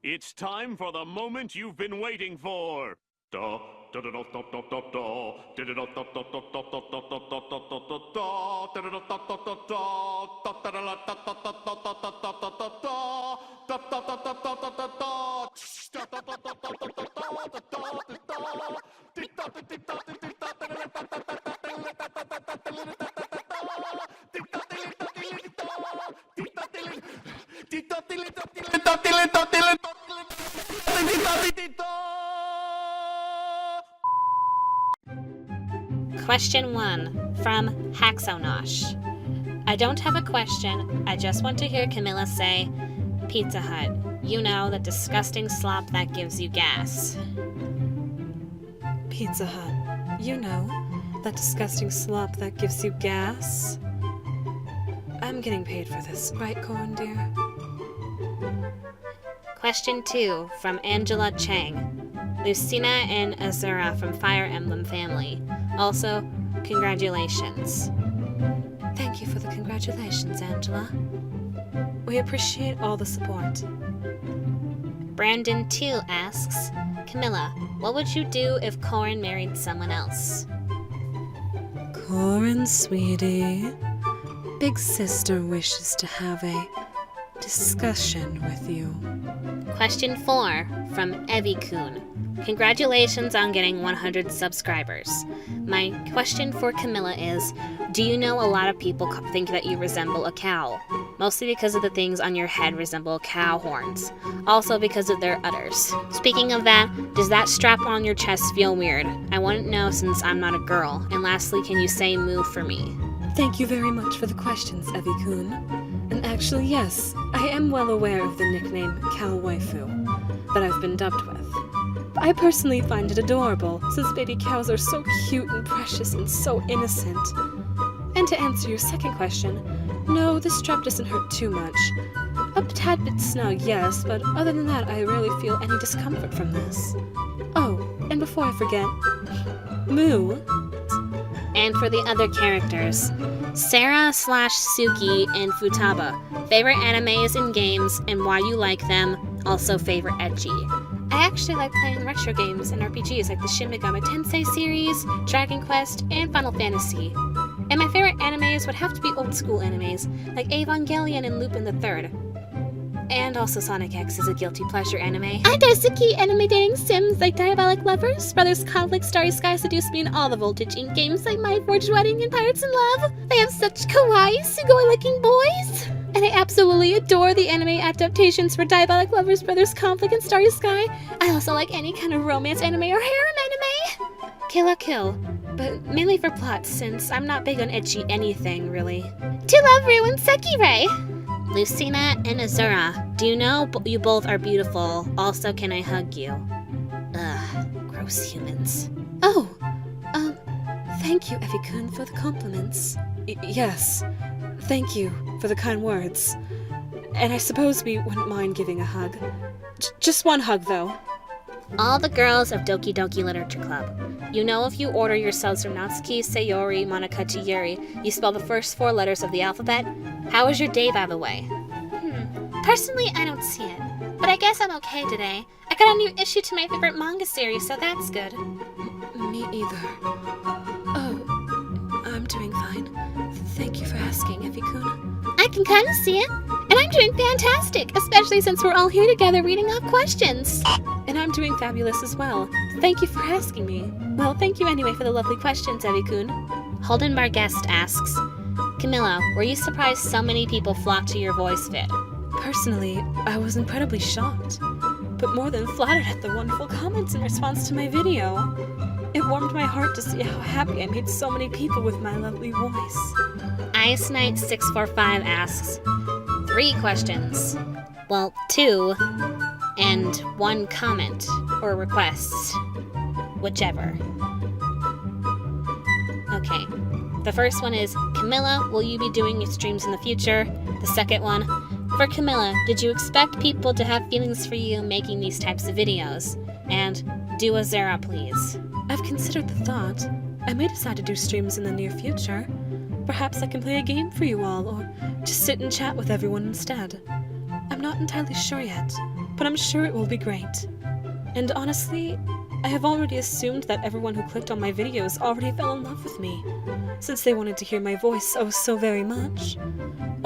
It's time for the moment you've been waiting for. Da, da, da, da, da, da, da, da. Da, da, da, da, da, da, da, da, da, da, da, da, da, da, da. Da, da, da, da, da, da, da. Da, da, da, da, da, da, da, da, da, da, da, da, da, da. Da, da, da, da, da, da, da, da. Da, da, da, da, da, da, da, da, da, da, da. Da, da, da, da, da, da, da, da, da, da, da, da, da, da, da, da, da, Question 1 from Haxonosh. I don't have a question, I just want to hear Camilla say, Pizza Hut, you know, that disgusting slop that gives you gas. Pizza Hut, you know, that disgusting slop that gives you gas? I'm getting paid for this, right, Corin dear? Question 2 from Angela Chang. Lucina and Azura from Fire Emblem family. Also, congratulations. Thank you for the congratulations, Angela. We appreciate all the support. Brandon 2 asks, Camilla, what would you do if Corin married someone else? Corin, sweetie, Big Sister wishes to have a discussion with you. Question 4 from Evie-kun. Congratulations on getting 100 subscribers. My question for Camilla is, do you know a lot of people think that you resemble a cow? Mostly because of the things on your head resemble cow horns. Also because of their udders. Speaking of that, does that strap on your chest feel weird? I wouldn't know since I'm not a girl. And lastly, can you say moo for me? Thank you very much for the questions, Evie-kun. And actually, yes, I am well aware of the nickname Cow Waifu that I've been dubbed with. I personally find it adorable, since baby cows are so cute and precious and so innocent. And to answer your second question, no, the strap doesn't hurt too much. A tad bit snug, yes, but other than that, I rarely feel any discomfort from this. Oh, and before I forget, moo. And for the other characters, Sarah/Suki and Futaba. Favorite animes and games and why you like them. Also favorite ecchi. I actually like playing retro games and RPGs like the Shin Megami Tensei series, Dragon Quest, and Final Fantasy. And my favorite animes would have to be old school animes, like Evangelion and Lupin III. And also Sonic X is a guilty pleasure anime. I Daisuki anime dating sims like Diabolic Lovers, Brothers Conflict, Starry Sky Seduce Me, and all the Voltage Inc. games like My Forged Wedding and Pirates in Love. They have such kawaii, sugoi-looking boys. And I absolutely adore the anime adaptations for Diabolic Lovers, Brothers Conflict, and Starry Sky. I also like any kind of romance anime or harem anime. Kill la Kill, but mainly for plot since I'm not big on ecchi anything, really. To love Rue and Sekirei. Lucina and Azura, do you know you both are beautiful? Also, can I hug you? Ugh, gross humans. Oh, thank you, Evie-kun, for the compliments. Yes, thank you for the kind words. And I suppose we wouldn't mind giving a hug. Just one hug, though. All the girls of Doki Doki Literature Club. You know if you order yourselves from Natsuki, Sayori, Monokachi, Yuri, you spell the first 4 letters of the alphabet? How was your day, by the way? Personally, I don't see it. But I guess I'm okay today. I got a new issue to my favorite manga series, so that's good. Me either. Oh, I'm doing fine. Thank you for asking, Evie-kun. I can kind of see it. And I'm doing fantastic, especially since we're all here together reading off questions. And I'm doing fabulous as well. Thank you for asking me. Well, thank you anyway for the lovely questions, Evie-kun. Holden Barguest asks, Camilla, were you surprised so many people flocked to your voice vid? Personally, I was incredibly shocked, but more than flattered at the wonderful comments in response to my video. It warmed my heart to see how happy I made so many people with my lovely voice. Ice Knight 645 asks, 3 questions. Well, 2, and 1 comment, or request. Whichever. Okay. The first one is, Camilla, will you be doing your streams in the future? The second one, for Camilla, did you expect people to have feelings for you making these types of videos? And do a Zera, please. I've considered the thought. I may decide to do streams in the near future. Perhaps I can play a game for you all, or just sit and chat with everyone instead. I'm not entirely sure yet, but I'm sure it will be great. And honestly, I have already assumed that everyone who clicked on my videos already fell in love with me, since they wanted to hear my voice oh so very much.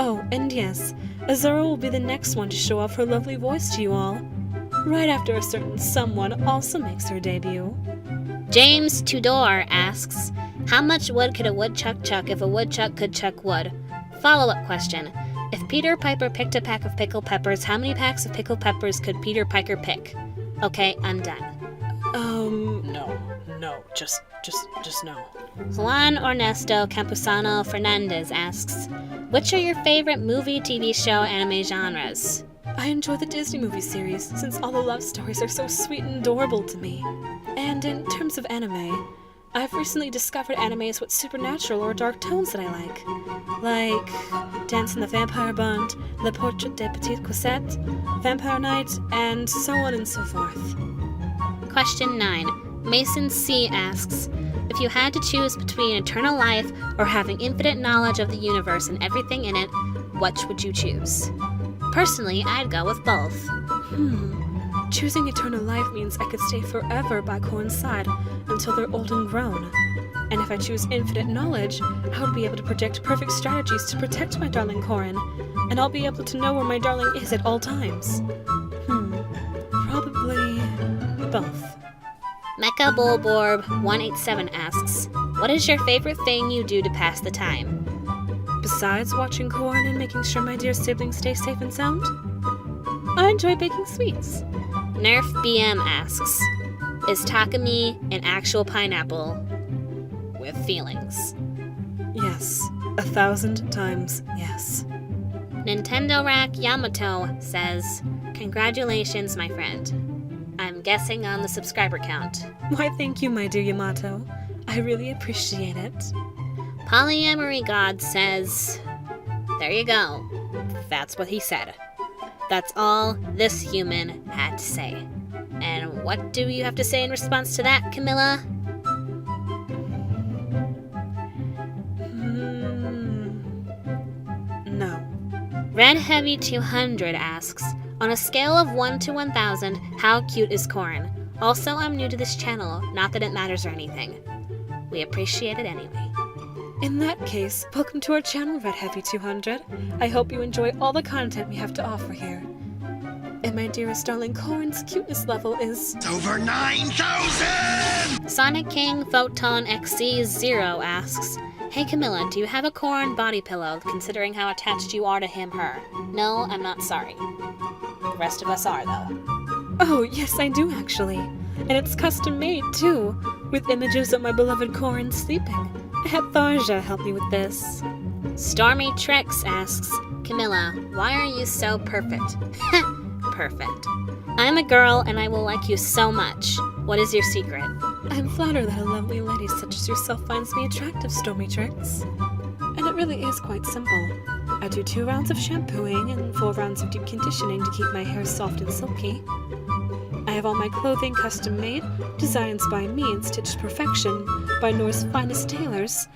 Oh, and yes, Azura will be the next one to show off her lovely voice to you all, right after a certain someone also makes her debut. James Tudor asks, how much wood could a woodchuck chuck if a woodchuck could chuck wood? Follow-up question. If Peter Piper picked a pack of pickled peppers, how many packs of pickled peppers could Peter Piper pick? Okay, I'm done. No, just no. Juan Ernesto Campuzano Fernandez asks, which are your favorite movie, TV show, anime genres? I enjoy the Disney movie series, since all the love stories are so sweet and adorable to me. And in terms of anime, I've recently discovered animes with supernatural or dark tones that I like Dance in the Vampire Bond, Le Portrait de Petite Cosette, Vampire Night, and so on and so forth. Question 9. Mason C. asks, if you had to choose between eternal life or having infinite knowledge of the universe and everything in it, which would you choose? Personally, I'd go with both. Choosing eternal life means I could stay forever by Corin's side until they're old and grown. And if I choose infinite knowledge, I would be able to predict perfect strategies to protect my darling Corin, and I'll be able to know where my darling is at all times. Probably both. Mecha Bullborb 187 asks, what is your favorite thing you do to pass the time? Besides watching Corin and making sure my dear siblings stay safe and sound, I enjoy baking sweets. Nerf BM asks, is Takumi an actual pineapple with feelings? Yes, 1,000 times yes. Nintendo Rack Yamato says, congratulations, my friend. I'm guessing on the subscriber count. Why, thank you, my dear Yamato. I really appreciate it. Polyamory God says, there you go. That's what he said. That's all this human had to say. And what do you have to say in response to that, Camilla? No. Red Heavy 200 asks, on a scale of 1 to 1,000, how cute is Corin? Also, I'm new to this channel, not that it matters or anything. We appreciate it anyway. In that case, welcome to our channel, Red Heavy 200. I hope you enjoy all the content we have to offer here. And my dearest darling Corin's cuteness level is Over 9,000! Sonic King Photon XC0 asks, hey Camilla, do you have a Corin body pillow, considering how attached you are to him/her? No, I'm not sorry. The rest of us are, though. Oh, yes, I do actually. And it's custom made, too, with images of my beloved Corin sleeping. I had Tharja help me with this. Stormy Trex asks, Camilla, why are you so perfect? Perfect. I'm a girl and I will like you so much. What is your secret? I'm flattered that a lovely lady such as yourself finds me attractive, Stormy Trex. And it really is quite simple. I do 2 rounds of shampooing and 4 rounds of deep conditioning to keep my hair soft and silky. I have all my clothing custom made, designs by me and stitched to perfection by North's finest tailors,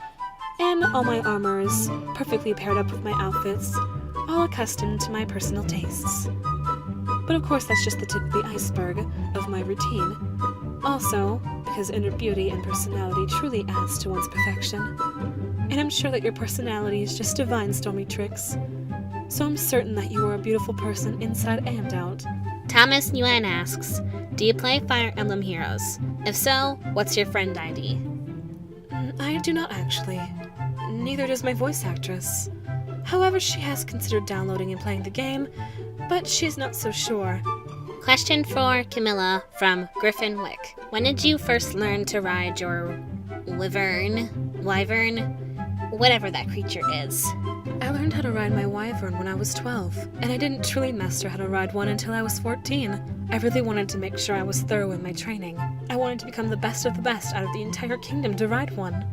and all my armor is perfectly paired up with my outfits, all accustomed to my personal tastes. But of course that's just the tip of the iceberg of my routine. Also, because inner beauty and personality truly adds to one's perfection. And I'm sure that your personality is just divine, Stormy Tricks. So I'm certain that you are a beautiful person inside and out. Thomas Nguyen asks, do you play Fire Emblem Heroes? If so, what's your friend ID? I do not actually. Neither does my voice actress. However, she has considered downloading and playing the game, but she's not so sure. Question for Camilla from Griffin Wick. When did you first learn to ride your wyvern, whatever that creature is? I learned how to ride my wyvern when I was 12, and I didn't truly master how to ride one until I was 14. I really wanted to make sure I was thorough in my training. I wanted to become the best of the best out of the entire kingdom to ride one.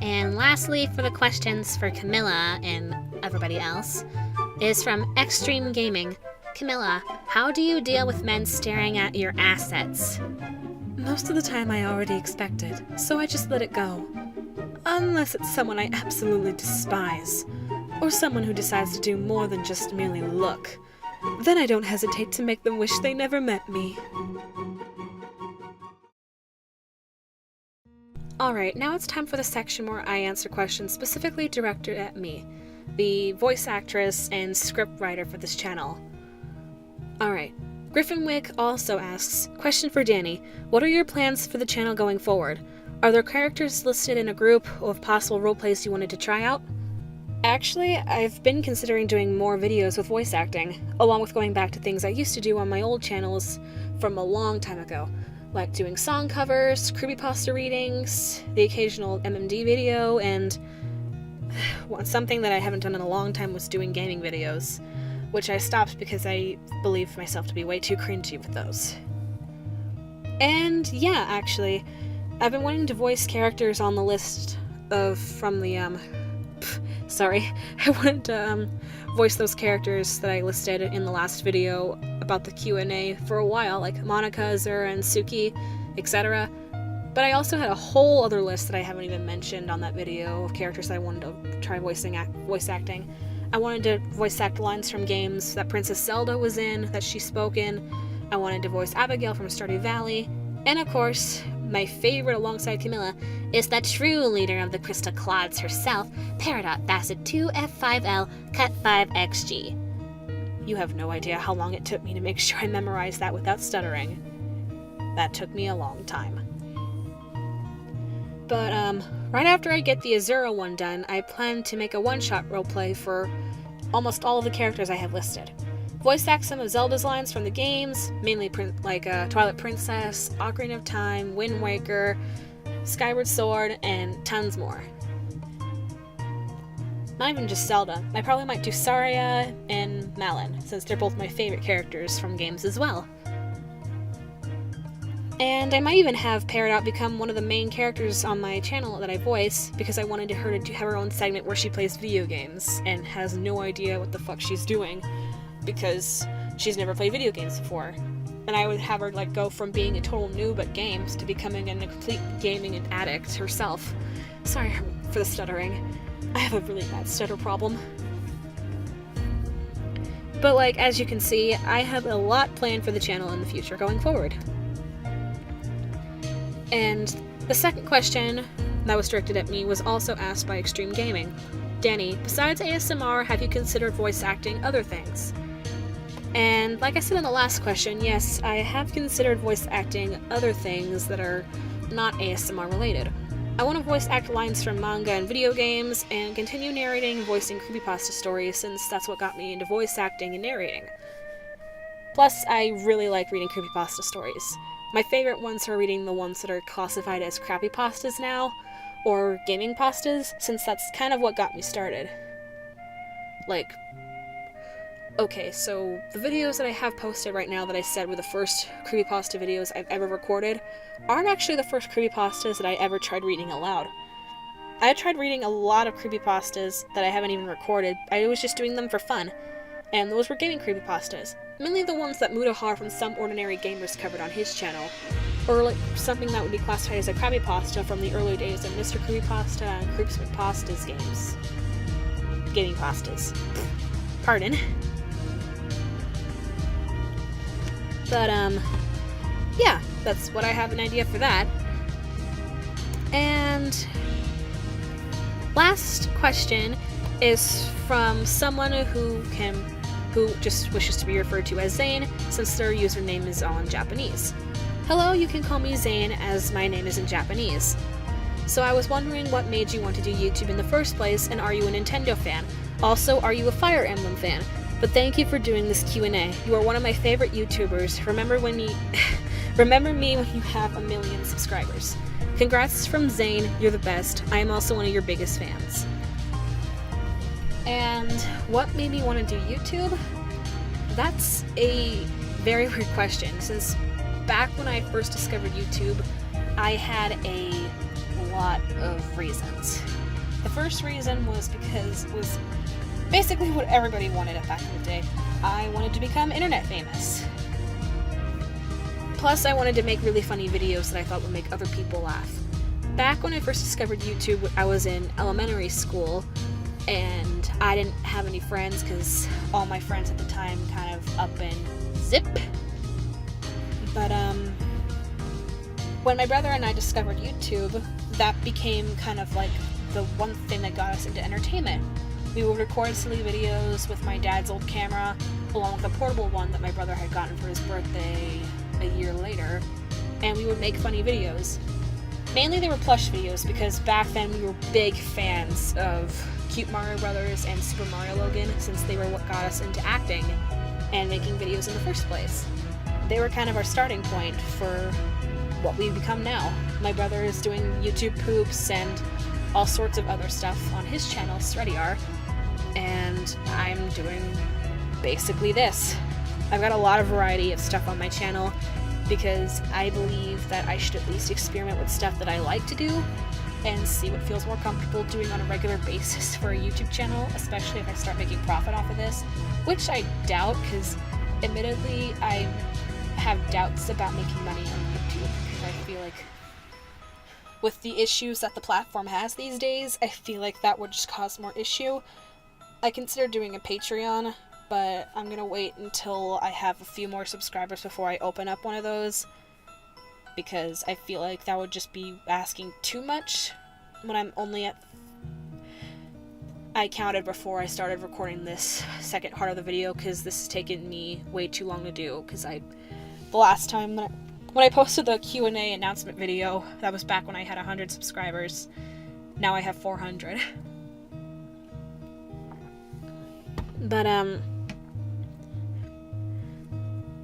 And lastly, for the questions for Camilla and everybody else, is from Extreme Gaming. Camilla, how do you deal with men staring at your assets? Most of the time I already expect it, so I just let it go. Unless it's someone I absolutely despise, or someone who decides to do more than just merely look. then I don't hesitate to make them wish they never met me. Alright, now it's time for the section where I answer questions specifically directed at me, the voice actress and script writer for this channel. Alright, Griffinwick also asks, question for Danny, what are your plans for the channel going forward? Are there characters listed in a group of possible roleplays you wanted to try out? Actually, I've been considering doing more videos with voice acting, along with going back to things I used to do on my old channels from a long time ago, like doing song covers, creepypasta readings, the occasional MMD video, and something that I haven't done in a long time was doing gaming videos, which I stopped because I believed myself to be way too cringy with those. And yeah, actually, I've been wanting to voice characters on the list from the, I wanted to voice those characters that I listed in the last video about the Q&A for a while, like Monica, Zura, and Suki, etc. But I also had a whole other list that I haven't even mentioned on that video of characters that I wanted to try voice acting. I wanted to voice act lines from games that Princess Zelda was in, that she spoke in. I wanted to voice Abigail from Stardew Valley. And of course, my favorite alongside Camilla is the true leader of the Crystal Clods herself, Peridot Basset 2F5L Cut 5XG. You have no idea how long it took me to make sure I memorized that without stuttering. That took me a long time. But, right after I get the Azura one done, I plan to make a one-shot roleplay for almost all of the characters I have listed. Voice act some of Zelda's lines from the games, mainly Twilight Princess, Ocarina of Time, Wind Waker, Skyward Sword, and tons more. Not even just Zelda. I probably might do Saria and Malon, since they're both my favorite characters from games as well. And I might even have Peridot become one of the main characters on my channel that I voice, because I wanted her to have her own segment where she plays video games and has no idea what the fuck she's doing, because she's never played video games before. And I would have her go from being a total noob at games to becoming a complete gaming addict herself. Sorry for the stuttering. I have a really bad stutter problem. But as you can see, I have a lot planned for the channel in the future going forward. And the second question that was directed at me was also asked by Extreme Gaming. Danny, besides ASMR, have you considered voice acting other things? And like I said in the last question, yes, I have considered voice acting other things that are not ASMR related. I want to voice act lines from manga and video games, and continue narrating and voicing creepypasta stories, since that's what got me into voice acting and narrating. Plus, I really like reading creepypasta stories. My favorite ones are reading the ones that are classified as crappy pastas now, or gaming pastas, since that's kind of what got me started. Okay, so the videos that I have posted right now that I said were the first creepypasta videos I've ever recorded aren't actually the first creepypastas that I ever tried reading aloud. I tried reading a lot of creepypastas that I haven't even recorded. I was just doing them for fun, and those were gaming creepypastas. Mainly the ones that Mutahar from Some Ordinary Gamers covered on his channel, or something that would be classified as a creepypasta from the early days of Mr. Creepypasta and Creeps McPasta's games. Gaming pastas. Pardon. But, yeah, that's what I have an idea for that. And last question is from someone who just wishes to be referred to as Zane, since their username is all in Japanese. Hello, you can call me Zane, as my name is in Japanese. So I was wondering what made you want to do YouTube in the first place, and are you a Nintendo fan? Also, are you a Fire Emblem fan? But thank you for doing this Q&A. You are one of my favorite YouTubers. Remember me when you have 1 million subscribers. Congrats from Zane, you're the best. I am also one of your biggest fans. And what made me want to do YouTube? That's a very weird question, since back when I first discovered YouTube, I had a lot of reasons. The first reason was because it was basically what everybody wanted back in the day. I wanted to become internet famous. Plus, I wanted to make really funny videos that I thought would make other people laugh. Back when I first discovered YouTube, I was in elementary school, and I didn't have any friends because all my friends at the time kind of up and zip. But when my brother and I discovered YouTube, that became kind of like the one thing that got us into entertainment. We would record silly videos with my dad's old camera, along with a portable one that my brother had gotten for his birthday a year later, and we would make funny videos. Mainly they were plush videos, because back then we were big fans of Cute Mario Brothers and Super Mario Logan, since they were what got us into acting and making videos in the first place. They were kind of our starting point for what we've become now. My brother is doing YouTube poops and all sorts of other stuff on his channel, SreadyR, and I'm doing basically this. I've got a lot of variety of stuff on my channel because I believe that I should at least experiment with stuff that I like to do and see what feels more comfortable doing on a regular basis for a YouTube channel, especially if I start making profit off of this, which I doubt, because admittedly I have doubts about making money on YouTube, because I feel like with the issues that the platform has these days, I feel like that would just cause more issue. I consider doing a Patreon, but I'm gonna wait until I have a few more subscribers before I open up one of those, because I feel like that would just be asking too much when I'm only at... I counted before I started recording this second part of the video, because this has taken me way too long to do, because the last time when I posted the Q&A announcement video, that was back when I had 100 subscribers. Now I have 400. But,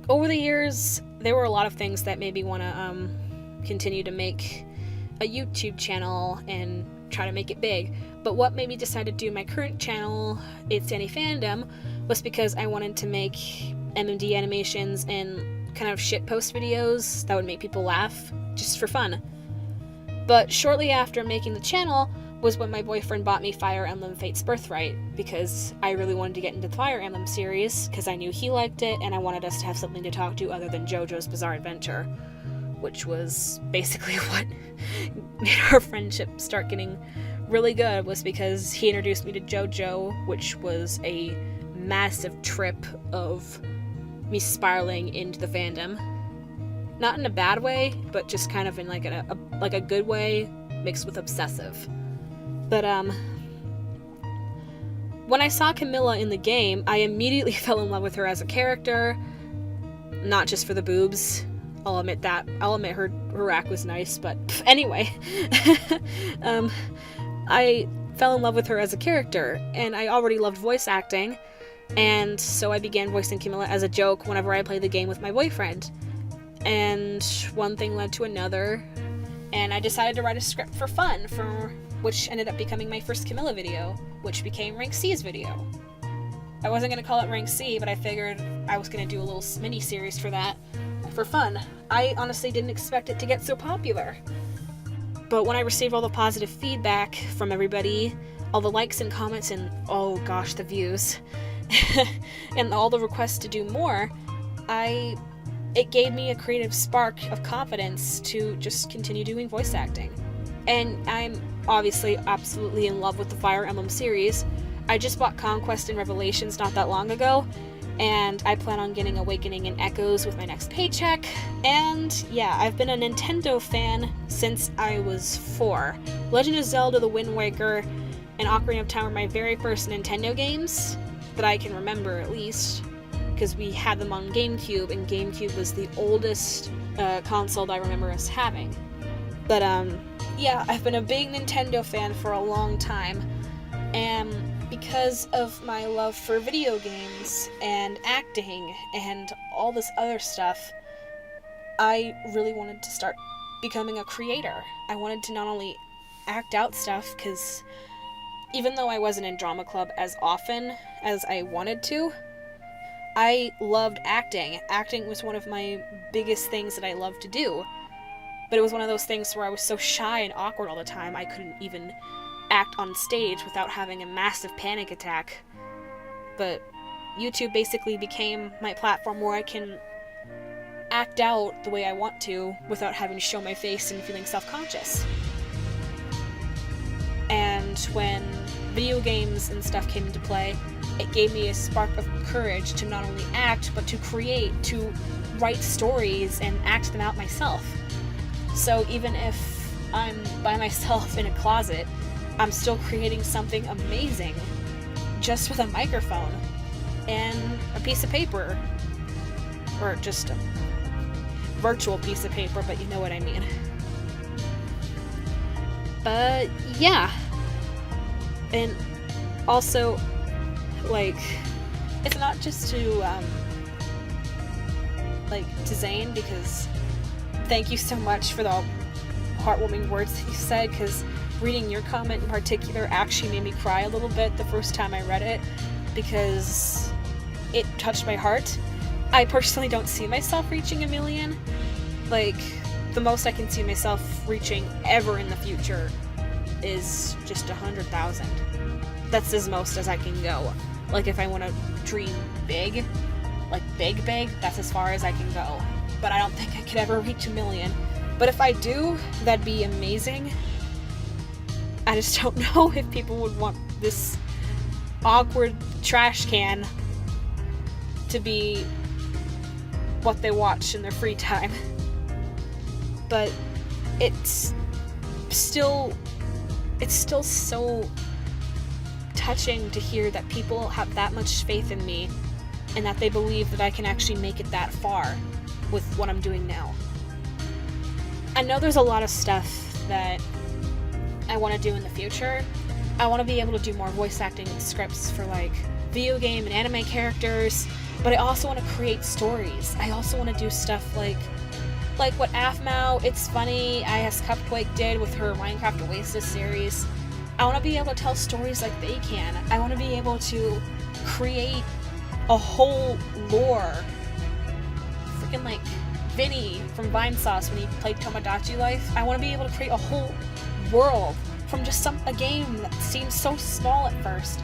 over the years, there were a lot of things that made me want to, continue to make a YouTube channel and try to make it big. But what made me decide to do my current channel, ItsDanniFandom, was because I wanted to make MMD animations and kind of shitpost videos that would make people laugh, just for fun. But shortly after making the channel was when my boyfriend bought me Fire Emblem Fate's Birthright, because I really wanted to get into the Fire Emblem series, because I knew he liked it, and I wanted us to have something to talk to other than JoJo's Bizarre Adventure, which was basically what made our friendship start getting really good, was because he introduced me to JoJo, which was a massive trip of me spiraling into the fandom. Not in a bad way, but just kind of in like a good way mixed with obsessive. But when I saw Camilla in the game, I immediately fell in love with her as a character, not just for the boobs. I'll admit that. I'll admit her rack was nice, but anyway. I fell in love with her as a character, and I already loved voice acting, and so I began voicing Camilla as a joke whenever I played the game with my boyfriend. And one thing led to another, and I decided to write a script for fun, which ended up becoming my first Camilla video, which became Rank C's video. I wasn't going to call it Rank C, but I figured I was going to do a little mini-series for that, for fun. I honestly didn't expect it to get so popular. But when I received all the positive feedback from everybody, all the likes and comments and, oh gosh, the views, and all the requests to do more, it gave me a creative spark of confidence to just continue doing voice acting. And I'm obviously absolutely in love with the Fire Emblem series. I just bought Conquest and Revelations not that long ago, and I plan on getting Awakening and Echoes with my next paycheck. And yeah, I've been a Nintendo fan since I was 4. Legend of Zelda: The Wind Waker and Ocarina of Time were my very first Nintendo games that I can remember, at least, because we had them on GameCube, and GameCube was the oldest console that I remember us having. But yeah, I've been a big Nintendo fan for a long time, and because of my love for video games and acting and all this other stuff, I really wanted to start becoming a creator. I wanted to not only act out stuff, because even though I wasn't in drama club as often as I wanted to, I loved acting. Acting was one of my biggest things that I loved to do. But it was one of those things where I was so shy and awkward all the time, I couldn't even act on stage without having a massive panic attack. But YouTube basically became my platform where I can act out the way I want to without having to show my face and feeling self-conscious. And when video games and stuff came into play, it gave me a spark of courage to not only act, but to create, to write stories and act them out myself. So even if I'm by myself in a closet, I'm still creating something amazing just with a microphone and a piece of paper. Or just a virtual piece of paper, but you know what I mean. But yeah. And also, like, it's not just to, to Zane, because thank you so much for the heartwarming words that you said, because reading your comment in particular actually made me cry a little bit the first time I read it, because it touched my heart. I personally don't see myself reaching 1 million. Like, the most I can see myself reaching ever in the future is just 100,000. That's as most as I can go. Like, if I want to dream big, like big, that's as far as I can go. But I don't think I could ever reach 1 million. But if I do, that'd be amazing. I just don't know if people would want this awkward trash can to be what they watch in their free time. But it's still so touching to hear that people have that much faith in me and that they believe that I can actually make it that far with what I'm doing now. I know there's a lot of stuff that I want to do in the future. I want to be able to do more voice acting and scripts for like video game and anime characters, but I also want to create stories. I also want to do stuff like what Aphmau, It's Funny, IS Cupquake did with her Minecraft Oasis series. I want to be able to tell stories like they can. I want to be able to create a whole lore. Freaking like Vinny from Vinesauce when he played Tomodachi Life. I want to be able to create a whole world from just a game that seems so small at first.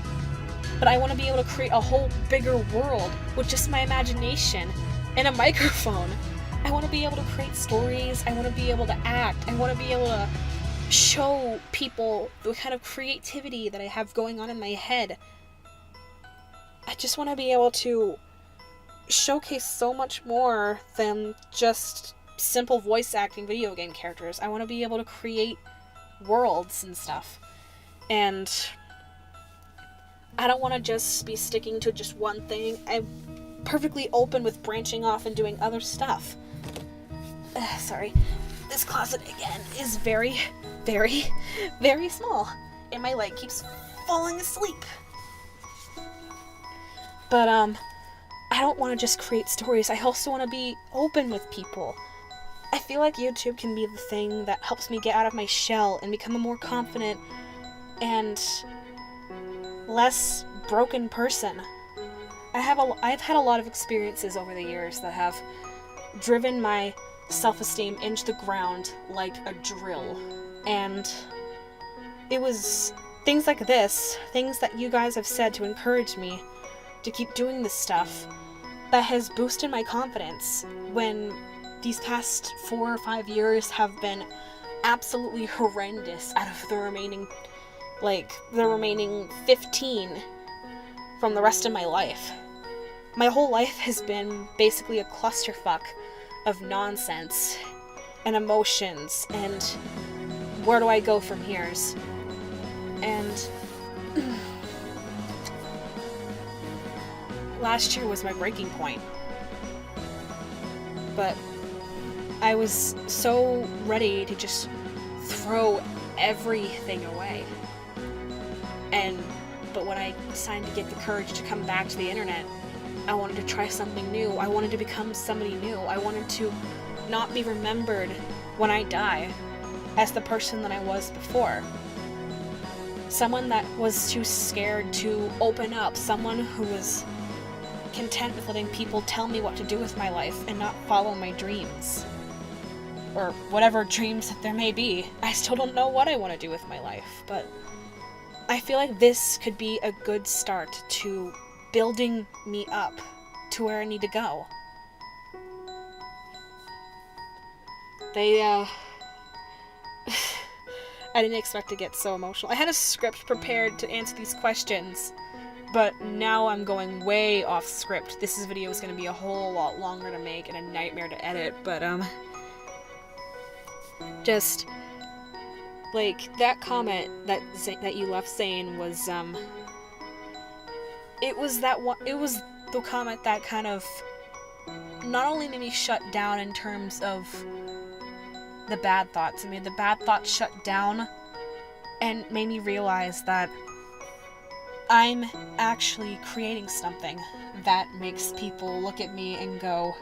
But I want to be able to create a whole bigger world with just my imagination and a microphone. I want to be able to create stories. I want to be able to act. I want to be able to show people the kind of creativity that I have going on in my head. I just want to be able to showcase so much more than just simple voice acting video game characters. I want to be able to create worlds and stuff. And I don't want to just be sticking to just one thing. I'm perfectly open with branching off and doing other stuff. Sorry. This closet, again, is very, very, very small. And my leg keeps falling asleep. But, I don't want to just create stories. I also want to be open with people. I feel like YouTube can be the thing that helps me get out of my shell and become a more confident and less broken person. I've had a lot of experiences over the years that have driven my self-esteem into the ground like a drill. And it was things like this, things that you guys have said to encourage me to keep doing this stuff, that has boosted my confidence when these past 4 or 5 years have been absolutely horrendous out of the remaining 15 from the rest of my life. My whole life has been basically a clusterfuck of nonsense and emotions and where do I go from here's. And last year was my breaking point. But I was so ready to just throw everything away. But when I decided to get the courage to come back to the internet, I wanted to try something new. I wanted to become somebody new. I wanted to not be remembered when I die as the person that I was before. Someone that was too scared to open up. Someone who was content with letting people tell me what to do with my life and not follow my dreams. Or whatever dreams that there may be. I still don't know what I want to do with my life, but I feel like this could be a good start to building me up to where I need to go. I didn't expect to get so emotional. I had a script prepared to answer these questions, but now I'm going way off script. This video is going to be a whole lot longer to make and a nightmare to edit, but, just, like, that comment that you left saying was, it was the comment that kind of not only made me shut down in terms of the bad thoughts. I mean, the bad thoughts shut down and made me realize that I'm actually creating something that makes people look at me and go,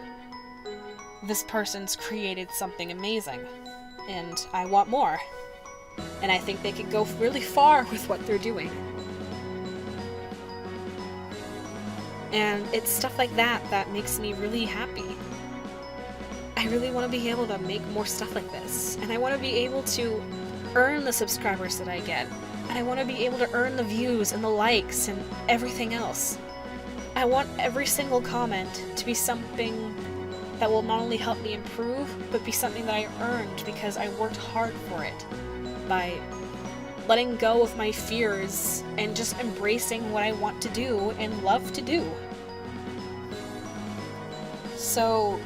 this person's created something amazing, and I want more. And I think they could go really far with what they're doing. And it's stuff like that that makes me really happy. I really want to be able to make more stuff like this. And I want to be able to earn the subscribers that I get. And I want to be able to earn the views and the likes and everything else. I want every single comment to be something that will not only help me improve, but be something that I earned because I worked hard for it. By letting go of my fears and just embracing what I want to do and love to do. So,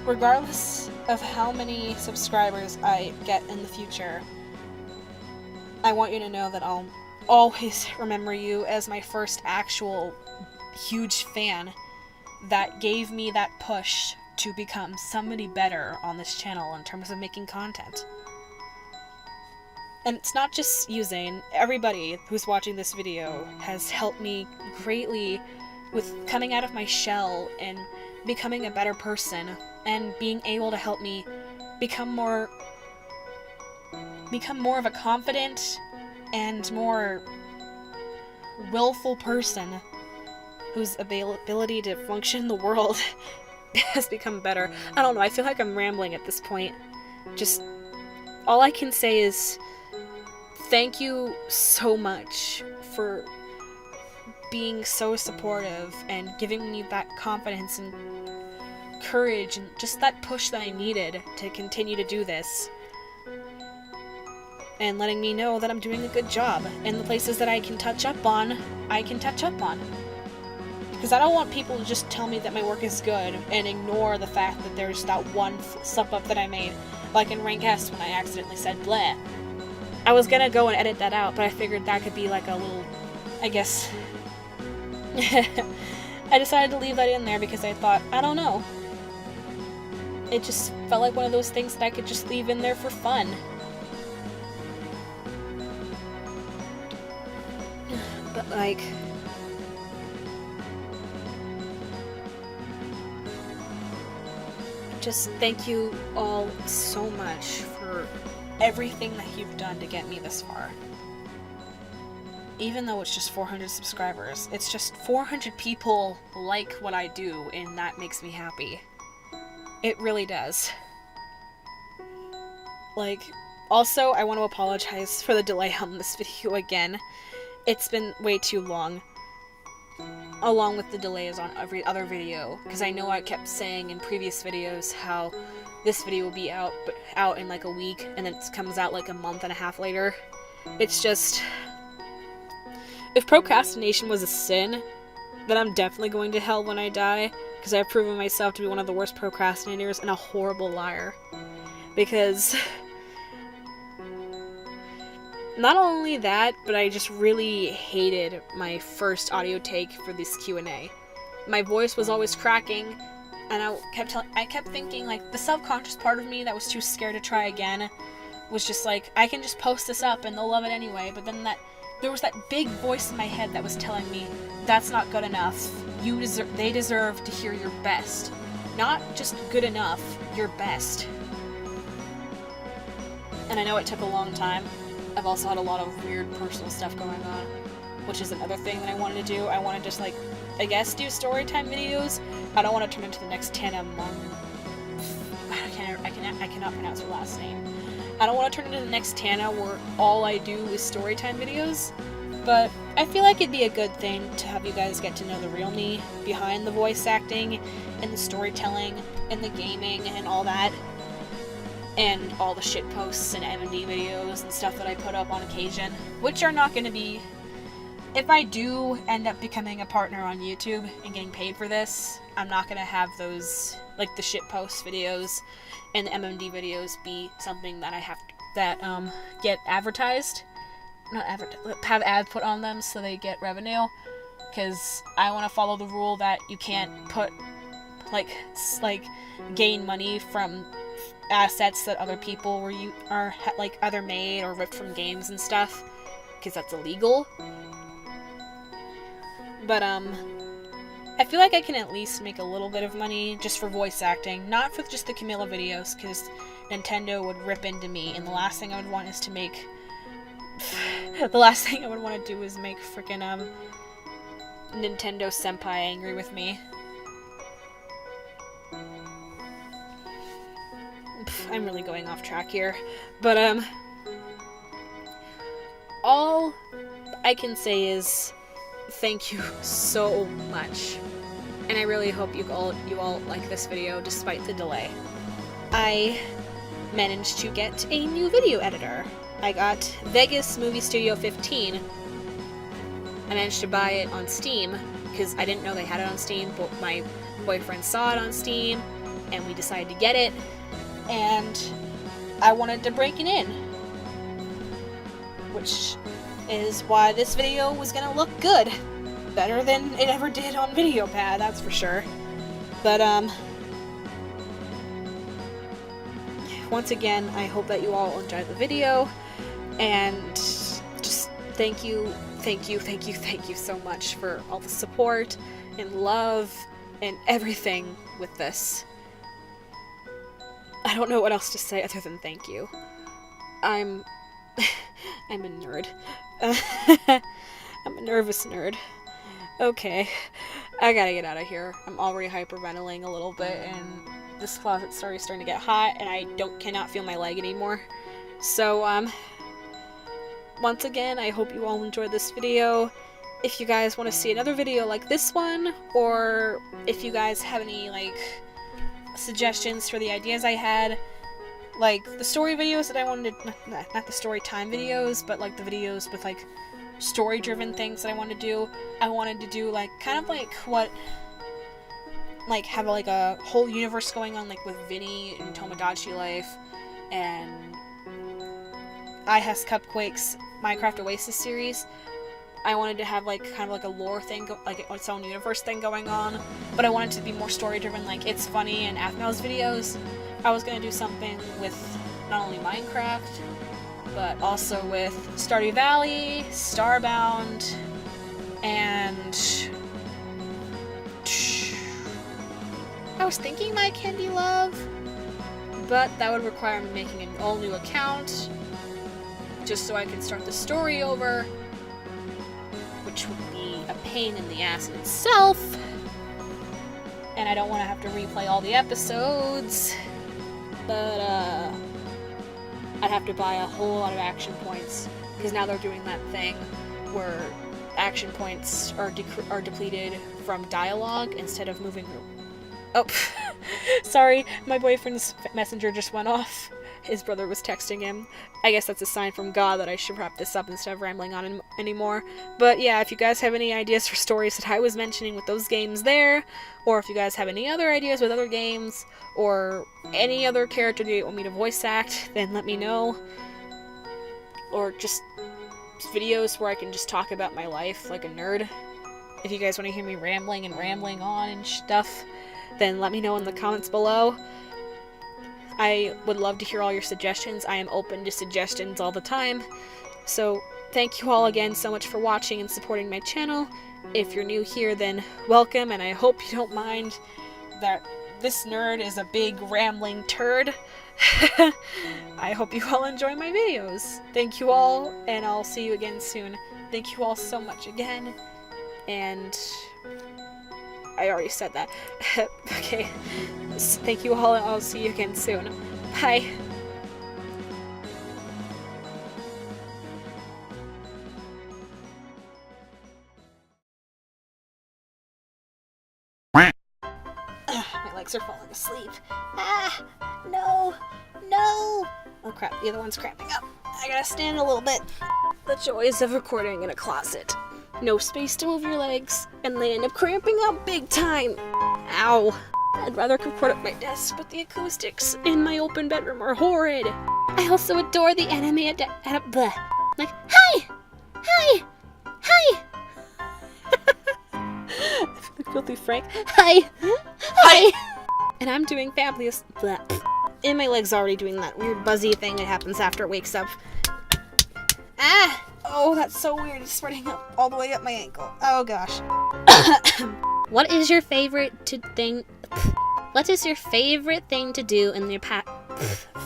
regardless of how many subscribers I get in the future, I want you to know that I'll always remember you as my first actual huge fan that gave me that push to become somebody better on this channel in terms of making content. And it's not just you, Zane. Everybody who's watching this video has helped me greatly with coming out of my shell and becoming a better person and being able to help me become more of a confident and more willful person whose ability to function in the world has become better. I don't know, I feel like I'm rambling at this point. Just, all I can say is thank you so much for being so supportive and giving me that confidence and courage and just that push that I needed to continue to do this. And letting me know that I'm doing a good job. And the places that I can touch up on, I can touch up on. Because I don't want people to just tell me that my work is good and ignore the fact that there's that one slip-up that I made. Like in Rank S when I accidentally said bleh. I was gonna go and edit that out, but I figured that could be like a little, I guess. I decided to leave that in there because I thought, I don't know. It just felt like one of those things that I could just leave in there for fun. But like, just thank you all so much for everything that you've done to get me this far. Even though it's just 400 subscribers, it's just 400 people like what I do, and that makes me happy. It really does. Like, also, I want to apologize for the delay on this video again. It's been way too long. Along with the delays on every other video, because I know I kept saying in previous videos how this video will be out in like a week, and then it comes out like a month and a half later. It's just, if procrastination was a sin, then I'm definitely going to hell when I die, because I've proven myself to be one of the worst procrastinators and a horrible liar. Because not only that, but I just really hated my first audio take for this Q&A. My voice was always cracking, and I kept thinking, like, the subconscious part of me that was too scared to try again was just like, I can just post this up and they'll love it anyway, but then there was that big voice in my head that was telling me, that's not good enough. They deserve to hear your best. Not just good enough, your best. And I know it took a long time. I've also had a lot of weird personal stuff going on, which is another thing that I wanted to do. I want to just, like, I guess do storytime videos. I don't want to turn into the next Tana I cannot pronounce her last name. I don't want to turn into the next Tana where all I do is storytime videos, but I feel like it'd be a good thing to have you guys get to know the real me behind the voice acting and the storytelling and the gaming and all that. and all the shit posts and MMD videos and stuff that I put up on occasion, which are not going to be... If I do end up becoming a partner on YouTube and getting paid for this, I'm not going to have those, like the shit post videos and the MMD videos be something that I have to, that get advertised. Not advertised, have ads put on them so they get revenue. Because I want to follow the rule that you can't put, like gain money from assets that other people are like either made or ripped from games and stuff, because that's illegal. But I feel like I can at least make a little bit of money just for voice acting, not for just the Camilla videos, because Nintendo would rip into me, and the last thing I would want is to make the last thing I would want to do is make freaking Nintendo Senpai angry with me. I'm really going off track here. But, all I can say is thank you so much. And I really hope you all like this video despite the delay. I managed to get a new video editor. I got Vegas Movie Studio 15. I managed to buy it on Steam, because I didn't know they had it on Steam, but my boyfriend saw it on Steam, and we decided to get it, and I wanted to break it in. Which is why this video was gonna look good. Better than it ever did on VideoPad, that's for sure. But, once again, I hope that you all enjoyed the video, and just thank you so much for all the support and love and everything with this. I don't know what else to say other than thank you. I'm a nerd. I'm a nervous nerd. Okay, I gotta get out of here. I'm already hyperventilating a little bit, and this closet's starting to get hot, and I cannot feel my leg anymore. So, once again, I hope you all enjoyed this video. If you guys want to see another video like this one, or if you guys have any, like, suggestions for the ideas I had, like, the story videos that I wanted to, not the story time videos, but, like, the videos with, like, story-driven things that I wanted to do. I wanted to do, like, kind of like what, like, have, like, a whole universe going on, like, with Vinny and Tomodachi Life, and I Has Cupquake's Minecraft Oasis series. I wanted to have, like, kind of like a lore thing, like its own universe thing going on, but I wanted to be more story-driven, like It's Funny and Athmel's videos. I was gonna do something with not only Minecraft, but also with Stardew Valley, Starbound, and I was thinking My Candy Love, but that would require me making an all-new account, just so I could start the story over, which would be a pain in the ass in itself, and I don't want to have to replay all the episodes, but, I'd have to buy a whole lot of action points, because now they're doing that thing where action points are depleted from dialogue instead of moving. Oh, sorry, my boyfriend's messenger just went off. His brother was texting him. I guess that's a sign from God that I should wrap this up instead of rambling on anymore. But yeah, if you guys have any ideas for stories that I was mentioning with those games there, or if you guys have any other ideas with other games, or any other character that you want me to voice act, then let me know. Or just videos where I can just talk about my life like a nerd. If you guys want to hear me rambling on and stuff, then let me know in the comments below. I would love to hear all your suggestions. I am open to suggestions all the time. So thank you all again so much for watching and supporting my channel. If you're new here, then welcome, and I hope you don't mind that this nerd is a big rambling turd. I hope you all enjoy my videos. Thank you all, and I'll see you again soon. Thank you all so much again, and I already said that. Okay. Thank you all, and I'll see you again soon. Bye. My legs are falling asleep. Ah! No! No! Oh crap, the other one's cramping up. I gotta stand a little bit. The joys of recording in a closet. No space to move your legs, and they end up cramping up big time. Ow. I'd rather record at my desk, but the acoustics in my open bedroom are horrid. I also adore the anime bleh. Like, hi! Hi! Hi! I feel like Filthy Frank. Hi! Hi! And I'm doing fabulous bleh. And my leg's already doing that weird buzzy thing that happens after it wakes up. Ah! Oh, that's so weird. It's spreading up all the way up my ankle. Oh gosh. What is your favorite thing? What is your favorite thing to do in your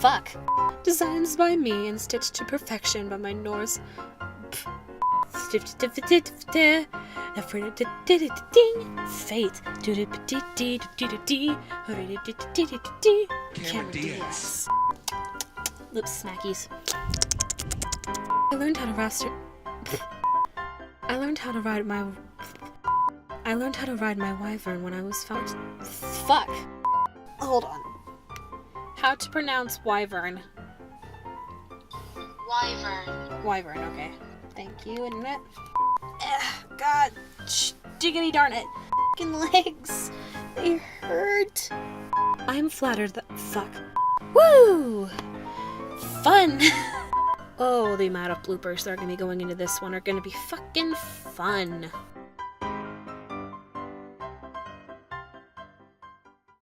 fuck. Designs by me and stitched to perfection by my Norse. Fate. Lip smackies. I learned how to ride my wyvern when I was 5. Fuck. Hold on. How to pronounce wyvern? Wyvern. Wyvern, okay. Thank you, internet. God. Diggity darn it. Fucking legs. They hurt. I'm flattered that. Fuck. Woo! Fun! Oh, the amount of bloopers that are gonna be going into this one are gonna be fucking fun.